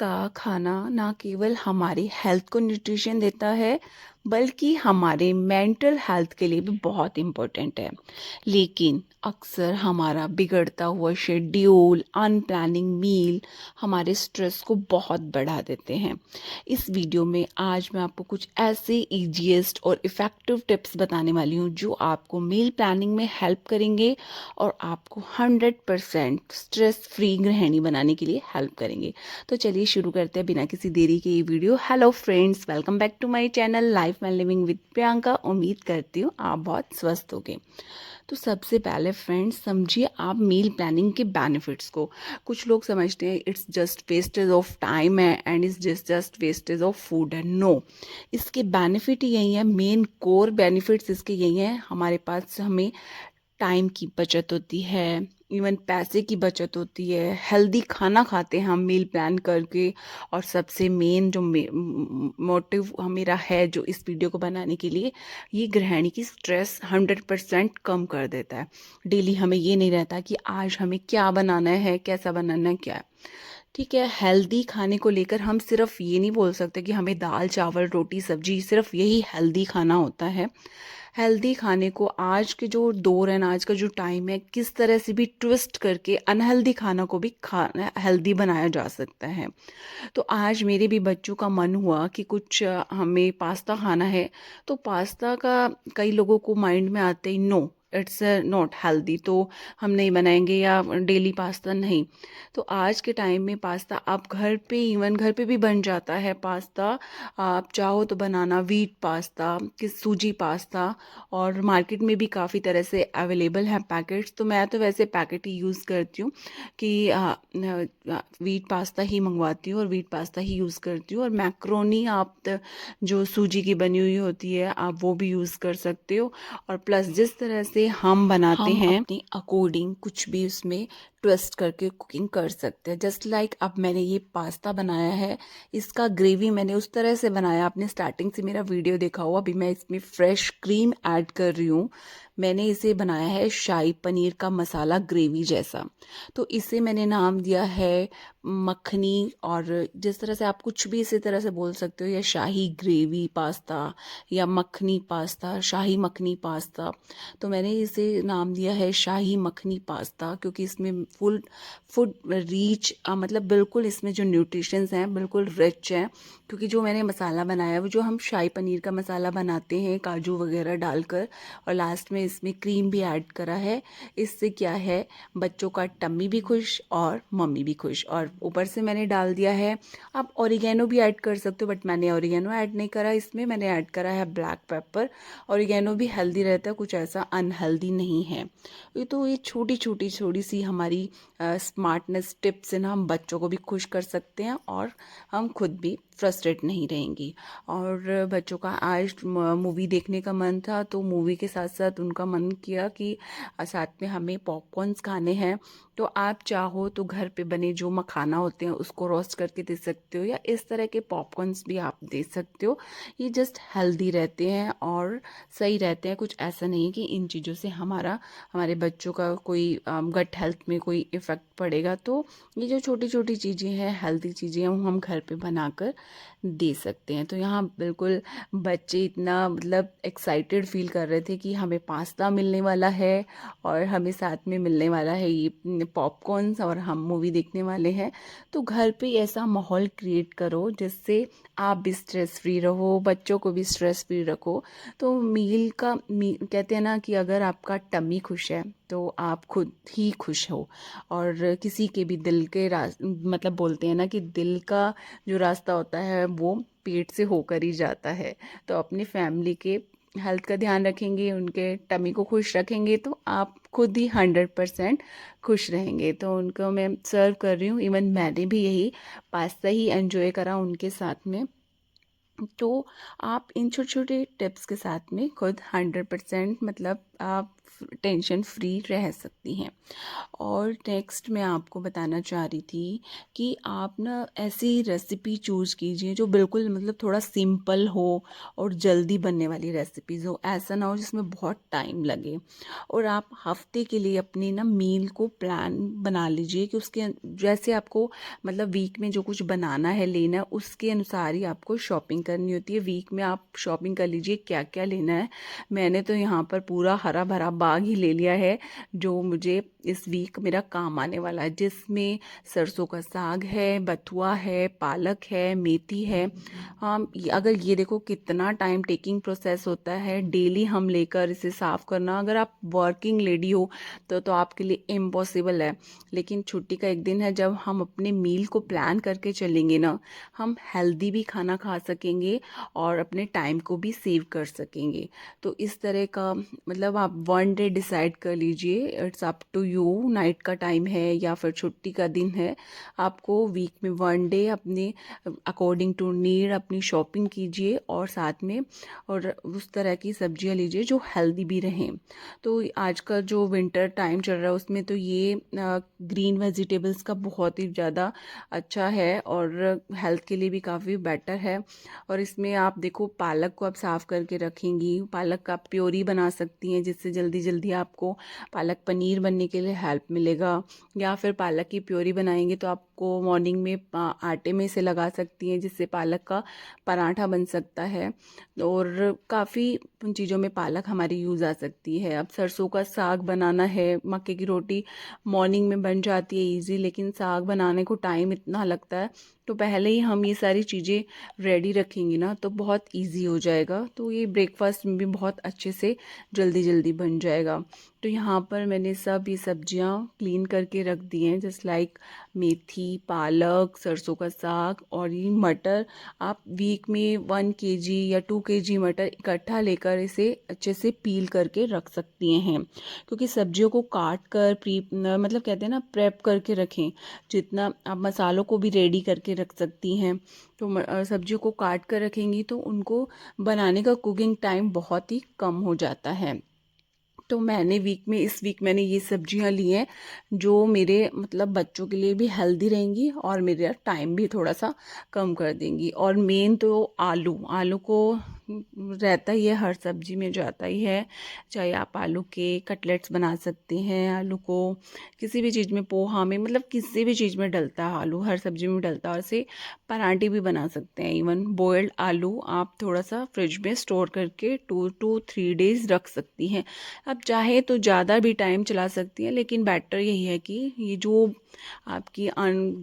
का खाना ना केवल हमारी हेल्थ को न्यूट्रिशन देता है बल्कि हमारे मेंटल हेल्थ के लिए भी बहुत इम्पोर्टेंट है। लेकिन अक्सर हमारा बिगड़ता हुआ शेड्यूल, अनप्लानिंग मील हमारे स्ट्रेस को बहुत बढ़ा देते हैं। इस वीडियो में आज मैं आपको कुछ ऐसे ईजीएस्ट और इफ़ेक्टिव टिप्स बताने वाली हूँ जो आपको मील प्लानिंग में हेल्प करेंगे और आपको 100% स्ट्रेस फ्री गृहिणी बनाने के लिए हेल्प करेंगे। तो चलिए शुरू करते हैं बिना किसी देरी के ये वीडियो। Hello friends, welcome back to my channel life and living with Priyanka. उम्मीद करती हूँ आप बहुत स्वस्थ होंगे। तो सबसे पहले फ्रेंड्स समझिए आप मील प्लानिंग के बेनिफिट्स को। कुछ लोग समझते हैं it's just wastage of time है and it's just wastage of food है। नो, इसके बेनिफिट यही है, मेन कोर बेनिफिट्स इसके यही हैं। हमारे पास हमें टाइम की बचत होती है, इवन पैसे की बचत होती है, हेल्दी खाना खाते हैं हम मील प्लान करके। और सबसे मेन जो मोटिव मेरा है जो इस वीडियो को बनाने के लिए, ये गृहिणी की स्ट्रेस 100% कम कर देता है। डेली हमें ये नहीं रहता कि आज हमें क्या बनाना है, कैसा बनाना है, क्या है। ठीक है, हेल्दी खाने को लेकर हम सिर्फ ये नहीं बोल सकते कि हमें दाल चावल रोटी सब्जी सिर्फ यही हेल्दी खाना होता है। हेल्दी खाने को आज के जो दौर है ना, आज का जो टाइम है, किस तरह से भी ट्विस्ट करके अनहेल्दी खाना को भी खाना हेल्दी बनाया जा सकता है। तो आज मेरे भी बच्चों का मन हुआ कि कुछ हमें पास्ता खाना है। तो पास्ता का कई लोगों को माइंड में आते ही नो, इट्स नॉट हेल्दी, तो हम नहीं बनाएंगे या डेली पास्ता नहीं। तो आज के टाइम में पास्ता आप घर पे, इवन घर पे भी बन जाता है पास्ता। आप चाहो तो बनाना व्हीट पास्ता, किस सूजी पास्ता, और मार्केट में भी काफ़ी तरह से अवेलेबल है पैकेट्स। तो मैं तो वैसे पैकेट ही यूज़ करती हूँ कि व्हीट पास्ता ही मंगवाती हूँ और व्हीट पास्ता ही यूज़ करती हूँ। और मैक्रोनी आप जो सूजी की बनी हुई होती है आप वो भी यूज़ कर सकते हो। और प्लस जिस तरह से हम बनाते हैं अपने अकॉर्डिंग कुछ भी उसमें ट्विस्ट करके कुकिंग कर सकते हैं। जस्ट लाइक अब मैंने ये पास्ता बनाया है, इसका ग्रेवी मैंने उस तरह से बनाया, आपने स्टार्टिंग से मेरा वीडियो देखा हुआ। अभी मैं इसमें फ्रेश क्रीम ऐड कर रही हूँ। मैंने इसे बनाया है शाही पनीर का मसाला ग्रेवी जैसा। तो इसे मैंने नाम दिया है मखनी, और जिस तरह से आप कुछ भी इसी तरह से बोल सकते हो, या शाही ग्रेवी पास्ता या मखनी पास्ता, शाही मखनी पास्ता। तो मैंने इसे नाम दिया है शाही मखनी पास्ता क्योंकि इसमें फुल फूड रीच, मतलब बिल्कुल इसमें जो न्यूट्रिशंस हैं बिल्कुल रिच हैं। क्योंकि जो मैंने मसाला बनाया है वो जो हम शाही पनीर का मसाला बनाते हैं काजू वगैरह डालकर, और लास्ट में इसमें क्रीम भी ऐड करा है। इससे क्या है, बच्चों का टम्मी भी खुश और मम्मी भी खुश। और ऊपर से मैंने डाल दिया है, आप ऑरिगेनो भी ऐड कर सकते हो, बट मैंने ऑरिगेनो ऐड नहीं करा इसमें, मैंने ऐड करा है ब्लैक पेपर। ऑरिगेनो भी हेल्दी रहता है, कुछ ऐसा अनहेल्दी नहीं है। ये छोटी छोटी थोड़ी सी हमारी स्मार्टनेस टिप्स है ना, हम बच्चों को भी खुश कर सकते हैं और हम खुद भी फ्रस्ट्रेट नहीं रहेंगी। और बच्चों का आज मूवी देखने का मन था, तो मूवी के साथ साथ उनका मन किया कि साथ में हमें पॉपकॉर्न्स खाने हैं। तो आप चाहो तो घर पे बने जो मखाना होते हैं उसको रोस्ट करके दे सकते हो, या इस तरह के पॉपकॉर्न्स भी आप दे सकते हो। ये जस्ट हेल्दी रहते हैं और सही रहते हैं। कुछ ऐसा नहीं है कि इन चीज़ों से हमारे बच्चों का कोई गट हेल्थ में कोई इफ़ेक्ट पड़ेगा। तो ये जो छोटी छोटी चीज़ें हैं, हेल्दी चीज़ें हैं, वो हम घर पे बनाकर दे सकते हैं। तो यहाँ बिल्कुल बच्चे इतना मतलब एक्साइटेड फील कर रहे थे कि हमें पास्ता मिलने वाला है और हमें साथ में मिलने वाला है ये पॉपकॉर्न्स, और हम मूवी देखने वाले हैं। तो घर पे ऐसा माहौल क्रिएट करो जिससे आप भी स्ट्रेस फ्री रहो, बच्चों को भी स्ट्रेस फ्री रखो। तो कहते हैं ना कि अगर आपका टमी खुश है तो आप खुद ही खुश हो। और किसी के भी दिल के मतलब बोलते हैं ना कि दिल का जो रास्ता होता है वो पेट से होकर ही जाता है। तो अपनी फैमिली के हेल्थ का ध्यान रखेंगे, उनके टमी को खुश रखेंगे, तो आप खुद ही 100% खुश रहेंगे। तो उनको मैं सर्व कर रही हूँ, इवन मैंने भी यही पास्ता ही एंजॉय करा उनके साथ में। तो आप इन छोटे छोटे टिप्स के साथ में खुद 100% मतलब आप टेंशन फ्री रह सकती हैं। और नेक्स्ट मैं आपको बताना चाह रही थी कि आप ना ऐसी रेसिपी चूज़ कीजिए जो बिल्कुल मतलब थोड़ा सिंपल हो और जल्दी बनने वाली रेसिपीज़ हो, ऐसा ना हो जिसमें बहुत टाइम लगे। और आप हफ्ते के लिए अपनी ना मील को प्लान बना लीजिए कि उसके जैसे आपको मतलब वीक में जो कुछ बनाना है लेना है उसके अनुसार ही आपको शॉपिंग करनी होती है। वीक में आप शॉपिंग कर लीजिए क्या क्या लेना है। मैंने तो यहाँ पर पूरा हरा भरा बाग ही ले लिया है जो मुझे इस वीक मेरा काम आने वाला है, जिसमें सरसों का साग है, बथुआ है, पालक है, मेथी है। अगर ये देखो कितना टाइम टेकिंग प्रोसेस होता है डेली हम लेकर इसे साफ करना। अगर आप वर्किंग लेडी हो तो आपके लिए इम्पॉसिबल है, लेकिन छुट्टी का एक दिन है जब हम अपने मील को प्लान करके चलेंगे ना, हम हेल्दी भी खाना खा सकेंगे और अपने टाइम को भी सेव कर सकेंगे। तो इस तरह का मतलब आप वन डे डिसाइड कर लीजिए, it's up to you, night का टाइम है या फिर छुट्टी का दिन है। आपको वीक में वन डे अपने अकॉर्डिंग टू नीड अपनी शॉपिंग कीजिए और साथ में और उस तरह की सब्जियां लीजिए जो हेल्दी भी रहें। तो आज का जो विंटर टाइम चल रहा है उसमें तो ये ग्रीन वेजिटेबल्स का बहुत ही ज़्यादा अच्छा है और हेल्थ के लिए भी काफ़ी बेटर है। और इसमें आप देखो पालक को आप साफ़ करके रखेंगी, पालक का आप प्योरी बना सकती हैं जिससे जल्दी जल्दी आपको पालक पनीर बनने के लिए हेल्प मिलेगा। या फिर पालक की प्योरी बनाएंगे तो आपको मॉर्निंग में आटे में से लगा सकती हैं जिससे पालक का पराठा बन सकता है। और काफ़ी उन चीज़ों में पालक हमारी यूज़ आ सकती है। अब सरसों का साग बनाना है, मक्के की रोटी मॉर्निंग में बन जाती है इजी, लेकिन साग बनाने को टाइम इतना लगता है। तो पहले ही हम ये सारी चीज़ें रेडी रखेंगे ना तो बहुत इजी हो जाएगा, तो ये ब्रेकफास्ट में भी बहुत अच्छे से जल्दी जल्दी बन जाएगा। तो यहाँ पर मैंने सब ये सब्जियाँ क्लीन करके रख दी हैं, जस्ट लाइक मेथी, पालक, सरसों का साग और ये मटर। आप वीक में 1 kg या 2 kg मटर इकट्ठा लेकर इसे अच्छे से पील करके रख सकती हैं, क्योंकि सब्जियों को काट कर मतलब कहते हैं ना प्रेप करके रखें। जितना आप मसालों को भी रेडी करके रख सकती हैं, तो सब्जियों को काट कर रखेंगी तो उनको बनाने का कुकिंग टाइम बहुत ही कम हो जाता है। तो मैंने इस वीक मैंने ये सब्जियां ली हैं जो मेरे मतलब बच्चों के लिए भी हेल्दी रहेंगी और मेरा टाइम भी थोड़ा सा कम कर देंगी। और मेन तो आलू आलू को रहता ही है, हर सब्जी में जाता ही है। चाहे आप आलू के कटलेट्स बना सकते हैं, आलू को किसी भी चीज़ में, पोहा में, मतलब किसी भी चीज़ में डलता है आलू, हर सब्जी में डलता है। और इसे पराठे भी बना सकते हैं। इवन बॉयल्ड आलू आप थोड़ा सा फ्रिज में स्टोर करके 2 to 3 days रख सकती हैं। अब चाहे तो ज़्यादा भी टाइम चला सकती हैं, लेकिन बेटर यही है कि ये जो आपकी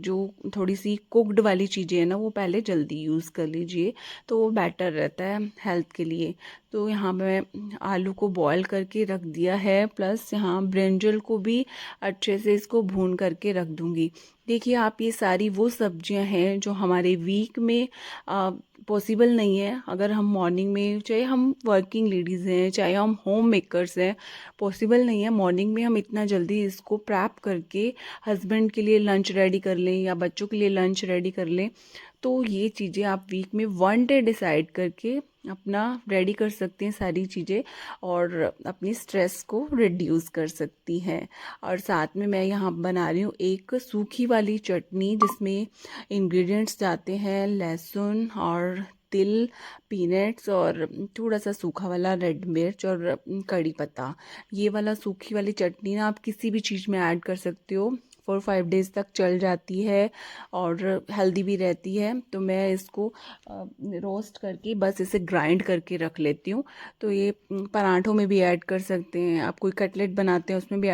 जो थोड़ी सी कुक्ड वाली चीज़ें हैं ना वो पहले जल्दी यूज़ कर लीजिए, तो वो बेटर रहता है हेल्थ के लिए। तो यहाँ मैं आलू को बॉईल करके रख दिया है, प्लस यहाँ ब्रिंजल को भी अच्छे से इसको भून करके रख दूँगी। देखिए आप, ये सारी वो सब्जियां हैं जो हमारे वीक में पॉसिबल नहीं है। अगर हम मॉर्निंग में, चाहे हम वर्किंग लेडीज़ हैं चाहे हम होम मेकर्स हैं, पॉसिबल नहीं है मॉर्निंग में हम इतना जल्दी इसको प्रैप करके हस्बैंड के लिए लंच रेडी कर लें या बच्चों के लिए लंच रेडी कर लें। तो ये चीज़ें आप वीक में वन डे डिसाइड करके अपना रेडी कर सकते हैं सारी चीज़ें, और अपनी स्ट्रेस को रिड्यूस कर सकती हैं। और साथ में मैं यहाँ बना रही हूँ एक सूखी वाली चटनी जिसमें इंग्रेडिएंट्स जाते हैं लहसुन और तिल, पीनट्स और थोड़ा सा सूखा वाला रेड मिर्च और कड़ी पत्ता। ये वाला सूखी वाली चटनी ना आप किसी भी चीज़ में ऐड कर सकते हो, 4-5 days तक चल जाती है और हेल्दी भी रहती है। तो मैं इसको रोस्ट करके बस इसे ग्राइंड करके रख लेती हूँ। तो ये पराठों में भी ऐड कर सकते हैं, आप कोई कटलेट बनाते हैं उसमें भी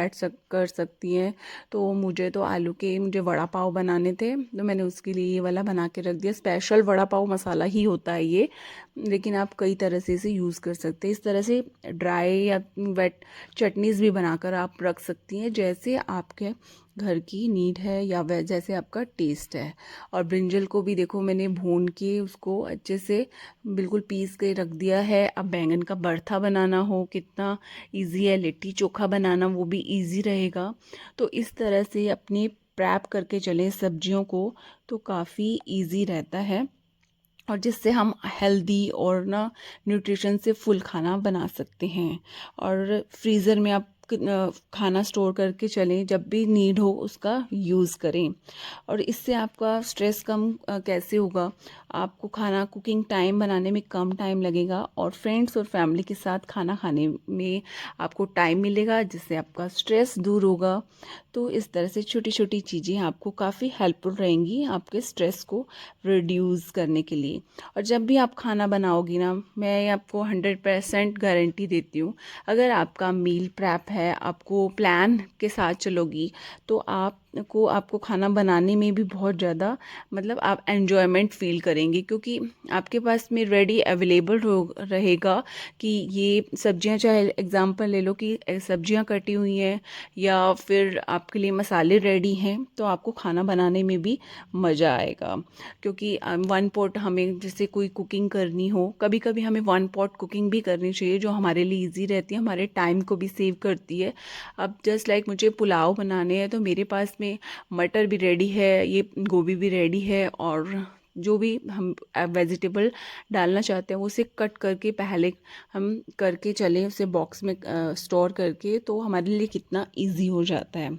कर सकती हैं। तो मुझे वड़ा पाव बनाने थे तो मैंने उसके लिए ये वाला बना के रख दिया। स्पेशल वड़ा पाव मसाला ही होता है ये, लेकिन आप कई तरह से इसे यूज़ कर सकते हैं। इस तरह से ड्राई या वेट चटनीज़ भी बनाकर आप रख सकती हैं, जैसे आपके घर की नीड है या वह जैसे आपका टेस्ट है। और ब्रिंजल को भी देखो मैंने भून के उसको अच्छे से बिल्कुल पीस के रख दिया है। अब बैंगन का भरता बनाना हो कितना इजी है, लिट्टी चोखा बनाना वो भी इजी रहेगा। तो इस तरह से अपनी प्रैप करके चलें सब्जियों को तो काफ़ी इजी रहता है। और जिससे हम हेल्दी और ना न्यूट्रिशन से फुल खाना बना सकते हैं। और फ्रीज़र में आप खाना स्टोर करके चलें, जब भी नीड हो उसका यूज़ करें। और इससे आपका स्ट्रेस कम कैसे होगा, आपको खाना कुकिंग टाइम बनाने में कम टाइम लगेगा और फ्रेंड्स और फैमिली के साथ खाना खाने में आपको टाइम मिलेगा, जिससे आपका स्ट्रेस दूर होगा। तो इस तरह से छोटी छोटी चीज़ें आपको काफ़ी हेल्पफुल रहेंगी आपके स्ट्रेस को रिड्यूस करने के लिए। और जब भी आप खाना बनाओगी ना, मैं आपको 100% गारंटी देती हूँ, अगर आपका मील प्रेप है, आपको प्लान के साथ चलोगी, तो आपको खाना बनाने में भी बहुत ज़्यादा मतलब आप एन्जॉयमेंट फील करेंगे, क्योंकि आपके पास में रेडी अवेलेबल रहेगा कि ये सब्जियां, चाहे एग्जांपल ले लो कि सब्जियां कटी हुई हैं या फिर आपके लिए मसाले रेडी हैं, तो आपको खाना बनाने में भी मज़ा आएगा। क्योंकि वन पॉट हमें जैसे कोई कुकिंग करनी हो, कभी कभी हमें वन पॉट कुकिंग भी करनी चाहिए, जो हमारे लिए इजी रहती है, हमारे टाइम को भी सेव करती है। अब जस्ट लाइक मुझे पुलाव बनाने हैं, तो मेरे पास में मटर भी रेडी है, ये गोभी भी रेडी है, और जो भी हम वेजिटेबल डालना चाहते हैं वो उसे कट करके पहले हम करके चलें, उसे बॉक्स में स्टोर करके, तो हमारे लिए कितना इजी हो जाता है।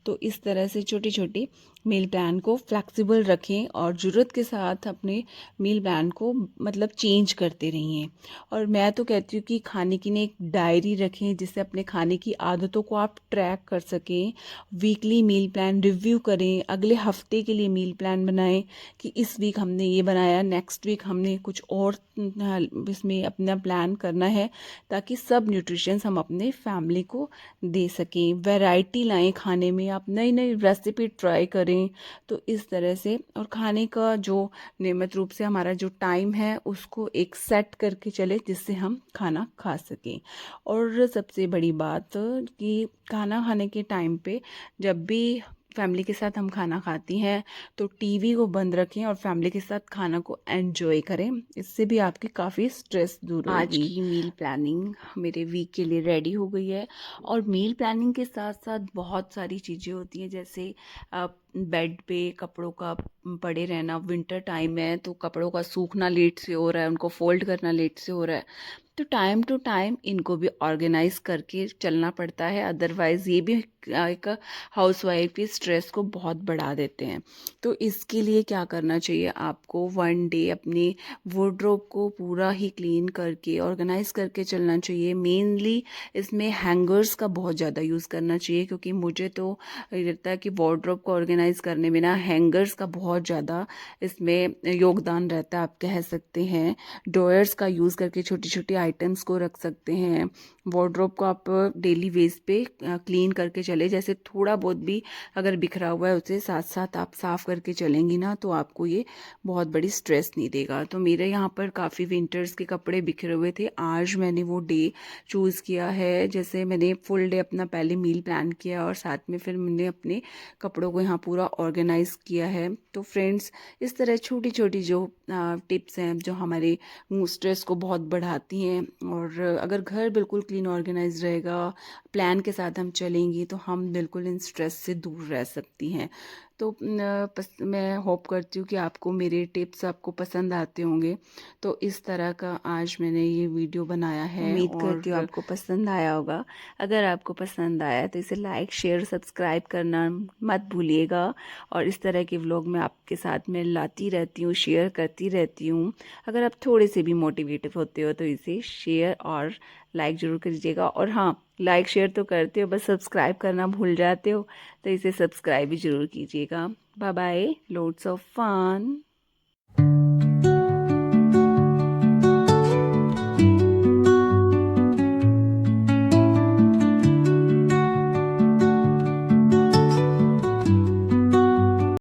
तो इस तरह से छोटी छोटी मील प्लान को फ्लेक्सिबल रखें और ज़रूरत के साथ अपने मील प्लान को मतलब चेंज करते रहिए। और मैं तो कहती हूँ कि खाने की ने एक डायरी रखें, जिससे अपने खाने की आदतों को आप ट्रैक कर सकें। वीकली मील प्लान रिव्यू करें, अगले हफ्ते के लिए मील प्लान बनाएं कि इस वीक हमने ये बनाया, नेक्स्ट वीक हमने कुछ और इसमें अपना प्लान करना है, ताकि सब न्यूट्रिशंस हम अपने फैमिली को दे सकें। वैरायटी लाएं खाने में, आप नई नई रेसिपी ट्राई करें। तो इस तरह से, और खाने का जो नियमित रूप से हमारा जो टाइम है उसको एक सेट करके चले, जिससे हम खाना खा सकें। और सबसे बड़ी बात कि खाना खाने के टाइम पे जब भी फैमिली के साथ हम खाना खाती हैं, तो टीवी को बंद रखें और फैमिली के साथ खाना को एंजॉय करें। इससे भी आपकी काफ़ी स्ट्रेस दूर होगी। आज की मील प्लानिंग मेरे वीक के लिए रेडी हो गई है। और मील प्लानिंग के साथ साथ बहुत सारी चीज़ें होती हैं, जैसे बेड पे कपड़ों का पड़े रहना, विंटर टाइम है तो कपड़ों का सूखना लेट से हो रहा है, उनको फोल्ड करना लेट से हो रहा है, तो टाइम टू टाइम इनको भी ऑर्गेनाइज करके चलना पड़ता है, अदरवाइज़ ये भी एक हाउसवाइफ की स्ट्रेस को बहुत बढ़ा देते हैं। तो इसके लिए क्या करना चाहिए, आपको वन डे अपने वार्डरोब को पूरा ही क्लीन करके ऑर्गेनाइज करके चलना चाहिए। मेनली इसमें हैंगर्स का बहुत ज़्यादा यूज़ करना चाहिए, क्योंकि मुझे तो ये लगता है कि वार्डरोब को ऑर्गेनाइज करने में ना हैंगर्स का बहुत ज़्यादा इसमें योगदान रहता है, आप कह सकते हैं। ड्रॉयर्स का यूज़ करके छोटी छोटी आइटम्स को रख सकते हैं। वार्डरोब को आप डेली बेस पे क्लीन करके चले, जैसे थोड़ा बहुत भी अगर बिखरा हुआ है उसे साथ साथ आप साफ़ करके चलेंगी ना, तो आपको ये बहुत बड़ी स्ट्रेस नहीं देगा। तो मेरे यहाँ पर काफ़ी विंटर्स के कपड़े बिखरे हुए थे, आज मैंने वो डे चूज़ किया है, जैसे मैंने फुल डे अपना पहले मील प्लान किया और साथ में फिर मैंने अपने कपड़ों को यहाँ पूरा ऑर्गेनाइज किया है। तो फ्रेंड्स, इस तरह छोटी छोटी जो टिप्स हैं जो हमारे स्ट्रेस को बहुत बढ़ाती हैं, और अगर घर बिल्कुल क्लीन ऑर्गेनाइज रहेगा, प्लान के साथ हम चलेंगी, तो हम बिल्कुल इन स्ट्रेस से दूर रह सकती हैं। तो मैं होप करती हूँ कि आपको मेरे टिप्स आपको पसंद आते होंगे। तो इस तरह का आज मैंने ये वीडियो बनाया है, उम्मीद करती हूँ आपको पसंद आया होगा। अगर आपको पसंद आया तो इसे लाइक शेयर सब्सक्राइब करना मत भूलिएगा। और इस तरह के व्लॉग मैं आपके साथ में लाती रहती हूँ, शेयर करती रहती हूँ। अगर आप थोड़े से भी मोटिवेटिव होते हो तो इसे शेयर और लाइक ज़रूर करिएगा। और हाँ, लाइक शेयर तो करते हो, बस सब्सक्राइब करना भूल जाते हो, तो इसे सब्सक्राइब भी ज़रूर कीजिएगा। Bye bye, loads of fun.